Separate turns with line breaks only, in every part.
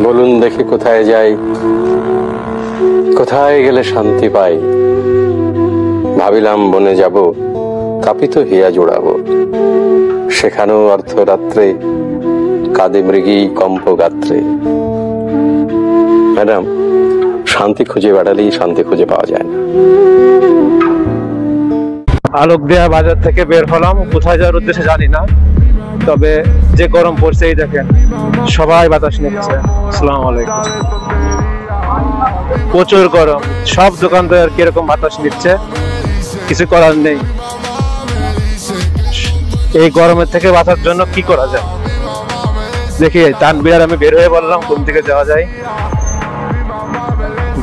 বলুন দেখি কোথায় যাই, কোথায় গেলে শান্তি পাই। ভাবিলাম বনে যাব, তাপিত হিয়া জোড়াবো, সেখানেও অর্ধরাত্রে কাঁদে মৃগী কম্প গাত্রে। ম্যাডাম, শান্তি খুঁজে বেড়ালেই শান্তি খুঁজে পাওয়া যায় না।
আলোক দেয়া বাজার থেকে বের হলাম, কোথায় যাওয়ার উদ্দেশ্যে জানি না, তবে যে গরম পড়ছে এই দেখেন, সবাই বাতাস নিচ্ছে। আসসালামু আলাইকুম। প্রচুর গরম, সব দোকানদার কিরকম বাতাস নিচ্ছে, কিছু করার নেই। এই গরমের থেকে বাঁচার জন্য কি করা যায় দেখি। তানভীর আর আমি বের হয়ে বললাম কোন দিকে যাওয়া যায়।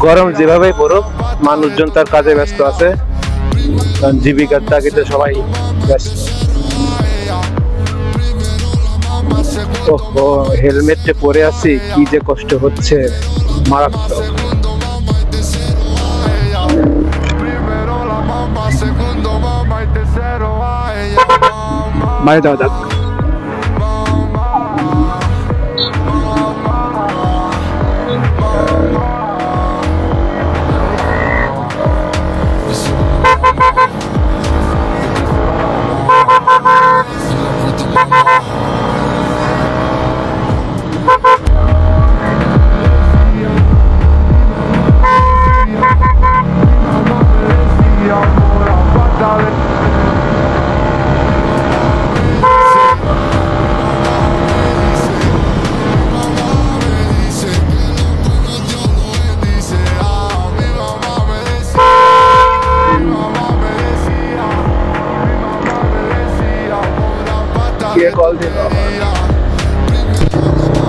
গরম যেভাবেই পড়ুক, মানুষজন তার কাজে ব্যস্ত আছে, জীবিকার তাগিদে সবাই ব্যস্ত। ওহো, হেলমেটে পরে আছি, কি যে কষ্ট হচ্ছে, মারাত্মক। বাইরে যাওয়া যাক।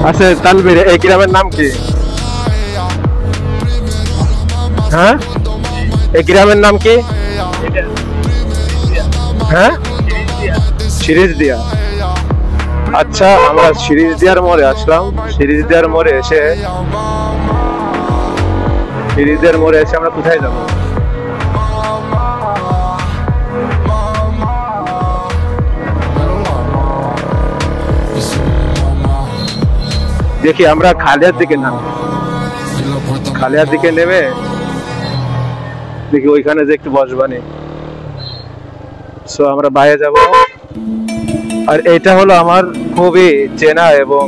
আচ্ছা তানভীর, এই গ্রামের নাম কি? হ্যাঁ, এই গ্রামের নাম কি? হ্যাঁ, সিরিজ দিয়া। আচ্ছা, আমরা সিরিজ দিয়ার মোড়ে আসলাম। সিরিজ দিয়ার মোড়ে এসে আমরা কোথায় যাব? দেখি আমরা খালিয়ার দিকে নেমে দেখি ওইখানে যে একটু বসবানি। সো আমরা বাইরে যাব। আর এটা হলো আমার খুবই চেনা এবং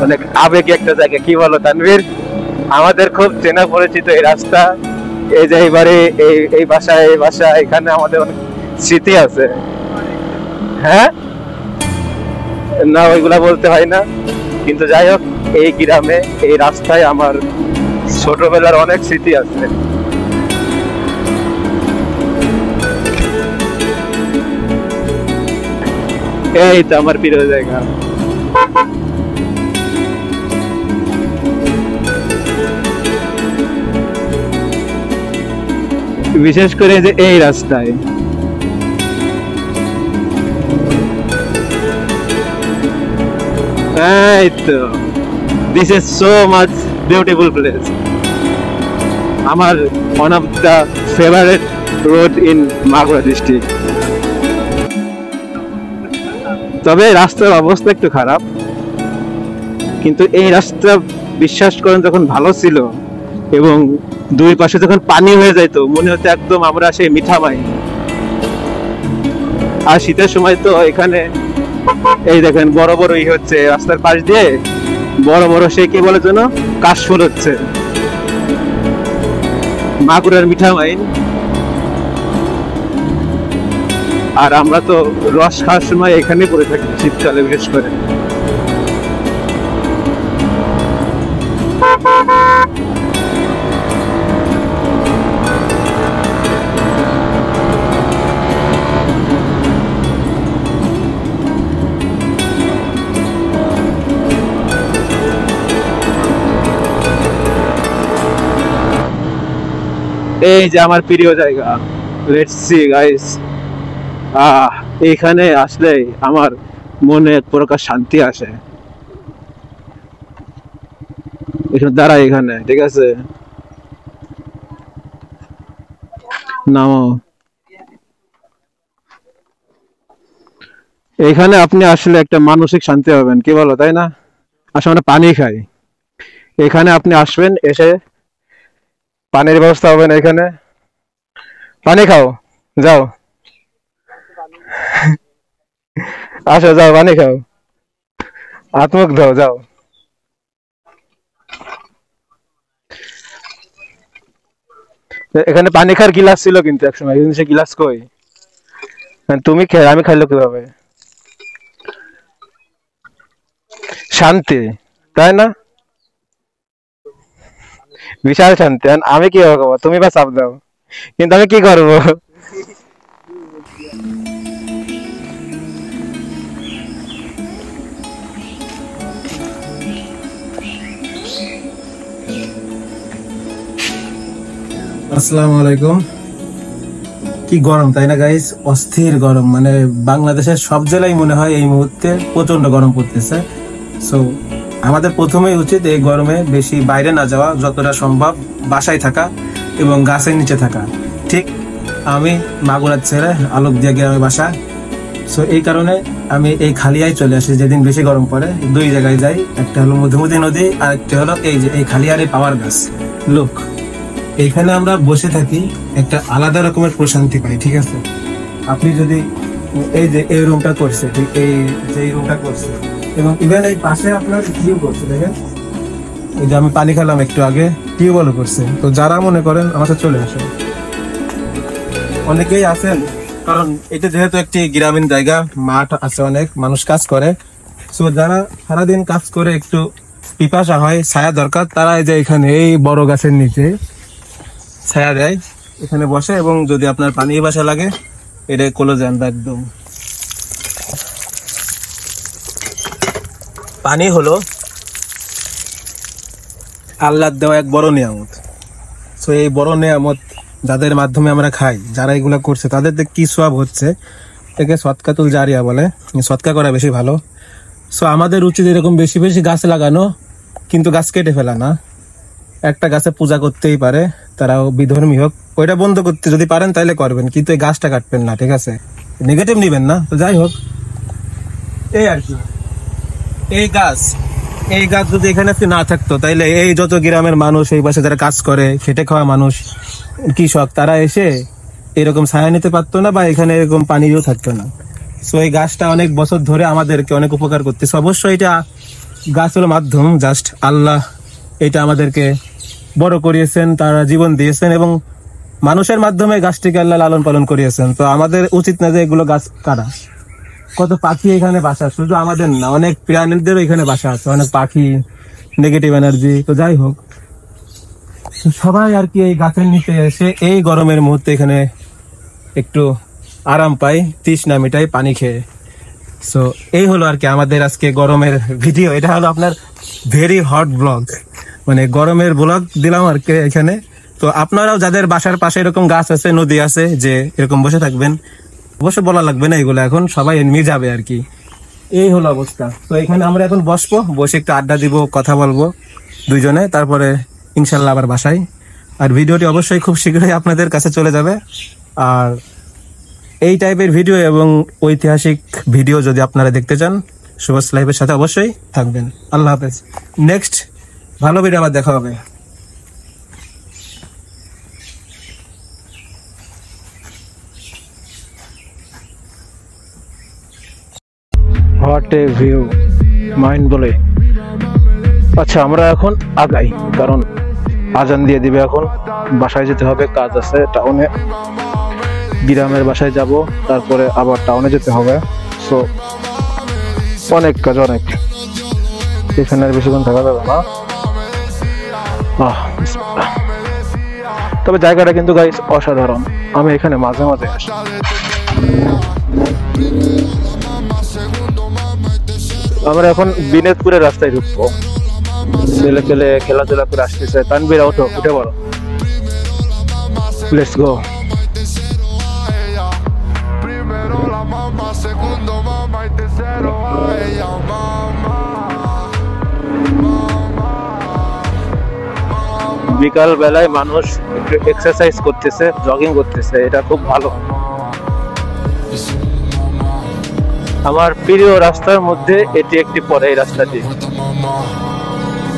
অনেক আবেগী একটা জায়গা। কি বলো তানভীর? আমাদের খুব চেনা পরিচিত এই রাস্তা, এই যে এইবারে এই বাসা, এখানে আমাদের অনেক স্মৃতি আছে। হ্যাঁ না, ওইগুলা বলতে হয় না, কিন্তু যাই হোক, এই গ্রামে এই রাস্তায় আমার ছোটবেলার অনেক স্মৃতি আছে। এই তো আমার প্রিয় জায়গা। বিশেষ করে যে এই রাস্তায় এই তো, this is so much beautiful place. আমার one of the favourite road in Magura district. তবে রাস্তার অবস্থা একটু খারাপ, কিন্তু এই রাস্তা বিশ্বাস করেন যখন ভালো ছিল এবং দুই পাশে যখন পানি হয়ে যাইতো, মনে হতো একদম আমরা সেই মিঠামাই। আর শীতের সময় তো এখানে এই দেখেন বড় বড় হচ্ছে রাস্তার পাশ দিয়ে, বড় বড় সে কি বলে যেন কাশফুল হচ্ছে, মাগুরার মিঠামাইন। আর আমরা তো রস খাওয়ার সময় এখানে পড়ে থাকি শীতকালে বিশেষ করে। এই যে আমার প্রিয় জায়গা, লেটস সি গাইস। এখানে আসলে আমার মনে এক প্রকার শান্তি আসে। এখানে দাঁড়াই, এখানে ঠিক আছে, নামো। এখানে আপনি আসলে একটা মানসিক শান্তি পাবেন, কি বলো, তাই না? আসলে আমরা পানি খাই। এখানে আপনি আসবেন, এসে পানির ব্যবস্থা হবে না এখানে, পানি খাও, যাও আসো, যাও পানি খাও, হাত মুখ দাও, যাও। এখানে পানি খাওয়ার গিলাস ছিল কিন্তু একসময়, কিন্তু সে গিলাস কই? তুমি খেয়ে আমি খাইলো কিভাবে? শান্তি, তাই না? বিশাল শান্তি। আর আমি কি করবো? তুমি বা চাপ দাও, কিন্তু আমি কি করবো?
আসসালামু আলাইকুম। কি গরম তাই না গাইস, অস্থির গরম। মানে বাংলাদেশের সব জেলায় মনে হয় এই মুহূর্তে প্রচন্ড গরম পড়তেছে। সো আমাদের প্রথমেই উচিত এই গরমে বেশি বাইরে না যাওয়া, যতটা সম্ভব বাসায় থাকা এবং গাছের নিচে থাকা। ঠিক আমি মাগুরার ছেড়ে আলোকদিয়া গ্রামে বাসা। সো এই কারণে আমি এই খালিয়ায় চলে আসি যেদিন বেশি গরম পড়ে। দুই জায়গায় যাই, একটা হলো মধুমতি নদী আর একটা হলো এই যে এই খালিয়ারে পাওয়ার গাছ। লোক এইখানে আমরা বসে থাকি, একটা আলাদা রকমের প্রশান্তি পাই। ঠিক আছে, আপনি যদি এই যে এই রুমটা করছে, ঠিক এই যে রুমটা করছে, এবং ইভেন এই পাশে আপনার টিউব করছে, দেখেন এই যে আমি পানি খেলাম একটু আগে, টিউবওয়েলও করছে। তো যারা মনে করেন আমার সাথে চলে আসেন, অনেকেই আছেন, কারণ এটা যেহেতু একটি গ্রামীণ জায়গা, মাঠ আছে, অনেক মানুষ কাজ করে। সো যারা সারাদিন কাজ করে একটু পিপাসা হয়, ছায়া দরকার, তারা এই যে এখানে এই বড় গাছের নিচে ছায়া দেয়, এখানে বসে। এবং যদি আপনার পানি বাসা লাগে, এটা ক্লোজ আনবে একদম। পানি হলো আল্লাহর দেওয়া এক বড় নিয়ামত। সো এই বড় নিয়ামত যাদের মাধ্যমে আমরা খাই, যারা এগুলা করছে তাদের কি সওয়াব হচ্ছে, একে সদকাতুল জারিয়া বলে। সদকা করা বেশি ভালো। সো আমাদের উচিত এরকম বেশি বেশি গাছ লাগানো, কিন্তু গাছ কেটে ফেলা না। একটা গাছে পূজা করতেই পারে, তারাও বিধর্মী হোক, ওইটা বন্ধ করতে যদি পারেন তাহলে করবেন, কিন্তু এই গাছটা কাটবেন না। ঠিক আছে, নেগেটিভ নিবেন না। তো যাই হোক, এই আর কি, এই গাছ যদি এখানে না থাকতো, তাইলে এই যত গ্রামের মানুষ, এই পাশে যারা কাজ করে, খেটে খাওয়া মানুষ, কৃষক, তারা এসে এরকম ছায়া নিতে পারতো না, বা এখানে এরকম পানিও থাকতো না। সো এই গাছটা অনেক বছর ধরে আমাদেরকে অনেক উপকার করতেছে। অবশ্যই এটা গাছ হলো মাধ্যম, জাস্ট আল্লাহ এটা আমাদেরকে বড় করিয়েছেন, তারা জীবন দিয়েছেন, এবং মানুষের মাধ্যমে গাছটিকে আল্লাহ লালন পালন করিয়েছেন। তো আমাদের উচিত না যে এগুলো গাছ কাটা। কত পাখি এখানে বাসা, শুধু আমাদের না, অনেক প্রাণীদেরও এখানে বাসা আছে, অনেক পাখি, নেগেটিভ এনার্জি। তো যাই হোক, সবাই আর কি এই গাছের নিচে এসে এই গরমের মুহূর্তে এখানে একটু আরাম পাই, তৃষ্ণা মিটাই পানি খেয়ে। সো এই হলো আর কি আমাদের আজকে গরমের ভিডিও। এটা হলো আপনার ভেরি হট ব্লগ, মানে গরমের ব্লগ দিলাম আর কি এখানে। তো আপনারাও যাদের বাসার পাশে এরকম গাছ আছে, নদী আছে, যে এরকম বসে থাকবেন, অবশ্য বলা লাগবে না এগুলো, এখন সবাই এমনি যাবে আর কি। এই হলো অবস্থা। তো এখানে আমরা এখন বসবো, বসে একটু আড্ডা দিব, কথা বলবো দুইজনে, তারপরে ইনশাল্লাহ আবার বাসায়। আর ভিডিওটি অবশ্যই খুব শীঘ্রই আপনাদের কাছে চলে যাবে। আর এই টাইপের ভিডিও এবং ঐতিহাসিক ভিডিও যদি আপনারা দেখতে চান, সুভাষ লাইভের সাথে অবশ্যই থাকবেন। আল্লাহ হাফেজ। নেক্সট ভালো ভিডিও আবার দেখা হবে।
হোয়াট এ ভিউ, মাইন্ড বলে। আচ্ছা, আমরা এখন আগাই, কারণ আজান দিয়ে দিবে। এখন বাসায় যেতে হবে, কাজ আছে টাউনে, গ্রামের বাসায় যাব, তারপরে আবার টাউনে যেতে হবে। সো অনেক কাজ, অনেক, এখানে আর বেশিক্ষণ থাকা যাবে না। তবে জায়গাটা কিন্তু গাইস অসাধারণ, আমি এখানে মাঝে মাঝে আসি। আমরা এখন বিনেতপুরের রাস্তায় ঢুকবো, ছেলে পেলে খেলাধুলা করে আসতেছে। তানবীর, ওঠো, উঠে পড়ো, লেটস গো। বিকাল বেলায় মানুষ একটু এক্সারসাইজ করতেছে, জগিং করতেছে, এটা খুব ভালো। আমার প্রিয় রাস্তার মধ্যে এটি একটি পরে, এই রাস্তাটি।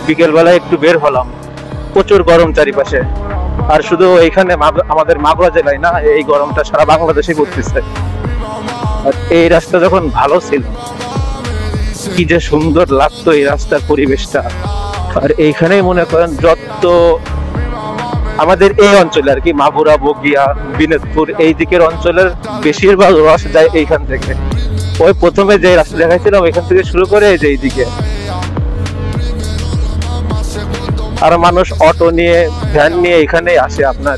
বিকেল বেলায় একটু বের হলাম, প্রচুর গরম চারিপাশে। আর শুধু এইখানে আমাদের মাগুরা জেলায় না, এই গরমটা সারা বাংলাদেশে পড়তেছে। আর এই রাস্তা যখন ভালো ছিল, কি যে সুন্দর লাগতো এই রাস্তার পরিবেশটা। আর এইখানেই মনে করেন যত আমাদের এই অঞ্চলে আর কি, মাগুরা, বগিয়া, বিনোদপুর এই দিকের অঞ্চলের বেশিরভাগ রস যায় এইখান থেকে। ওই প্রথমে যে রাস্তা দেখাইছিলাম ওইখান থেকে শুরু করে এই যে এইদিকে। আর মানুষ অটো নিয়ে, ভ্যান নিয়ে এখানে আসে আপনার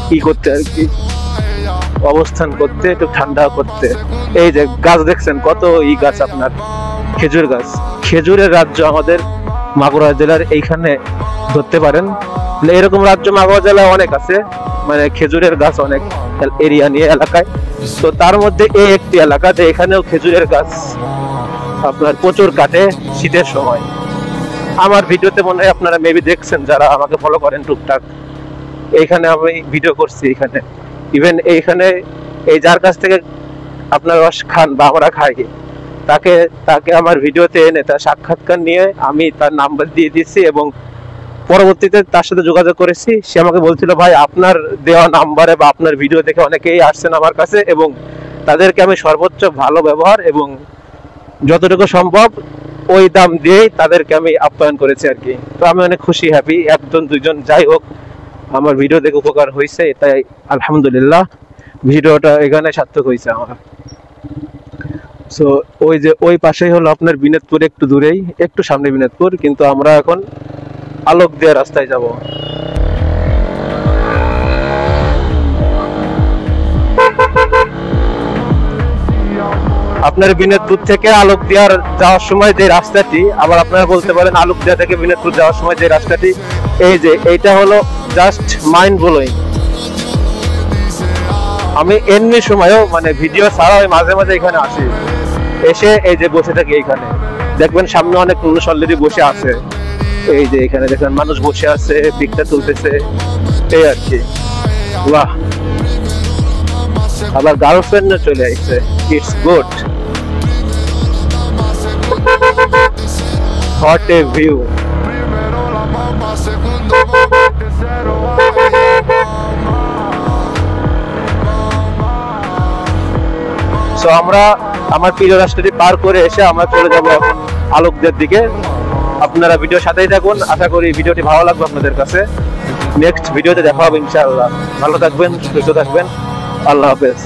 কি করতে আর কি, অবস্থান করতে, একটু ঠান্ডা করতে। এই যে গাছ দেখছেন, কত গাছ আপনার, খেজুর গাছ। খেজুরের রাজ্য আমাদের মাগুরা জেলার এইখানে ধরতে পারেন। এরকম রাজ্য মাগুরা জেলায় অনেক আছে, মানে খেজুরের গাছ অনেক এরিয়া নিয়ে এলাকায়। তো তার মধ্যে এই একটি এলাকা যে এখানেও খেজুরের গাছ আপনার প্রচুর কাটে শীতের সময়। আমার ভিডিওতে মনে হয় আপনারা মেবি দেখছেন, যারা আমাকে ফলো করেন টুকটাক। এইখানে আমি ভিডিও করছি, এখানে ইভেন এইখানে এই যার কাছ থেকে আপনার রস খান বা আমরা খাই, তাকে আমার ভিডিওতে এনে তার সাক্ষাৎকার নিয়ে আমি তার নাম্বার দিয়ে দিচ্ছি এবং পরবর্তীতে তার সাথে যোগাযোগ করেছি। সে আমাকে বলছিল, ভাই আপনার দেওয়া নাম্বারে বা আপনার ভিডিও দেখে অনেকেই আসছেন আমার কাছে এবং তাদেরকে আমি সর্বোচ্চ ভালো ব্যবহার এবং যতটুকু সম্ভব ওই দাম দিয়েই তাদেরকে আমি আপ্যায়ন করেছি আর কি। তো আমি অনেক খুশি, হ্যাপি। একজন দুইজন যাই হোক, আমার ভিডিও দেখে উপকার হয়েছে, তাই আলহামদুলিল্লাহ ভিডিওটা এখানে সার্থক হয়েছে আমার। সো ওই যে ওই পাশেই হলো আপনার বিনোদপুর, একটু দূরেই, একটু সামনে বিনোদপুর, কিন্তু আমরা এখন আলোক দিয়া রাস্তায় যাব। আপনার বিনোদপুর থেকে আলোক দিয়ার যাওয়ার সময় যে রাস্তাটি, আবার আপনারা বলতে পারেন আলোক দিয়া থেকে বিনোদপুর যাওয়ার সময় যে রাস্তাটি, এই যে এইটা হলো জাস্ট মাইন্ড ব্লোয়িং। আমি এমনি সময়ও মানে ভিডিও ছাড়া মাঝে মাঝে এখানে আসি, এসে এই যে বসে থাকি এইখানে। দেখবেন সামনে অনেক মানুষ অলরেডি বসে আছে, এই যে এখানে দেখবেন মানুষ বসে আছে, পিকটা তুলতেছে, এই আর কি। বাহ, আবার গার্লফ্রেন্ড চলে আসছে, it's good. What a view! So আমরা আমার প্রিয় রাস্তাটি পার করে এসে আমরা চলে যাব এখন আলোকদের দিকে। আপনারা ভিডিওর সাথেই থাকুন, আশা করি ভিডিওটি ভালো লাগবে আপনাদের কাছে। নেক্সট ভিডিওতে দেখা হবে ইনশাআল্লাহ। ভালো থাকবেন, সুস্থ থাকবেন, আল্লাহ হাফেজ।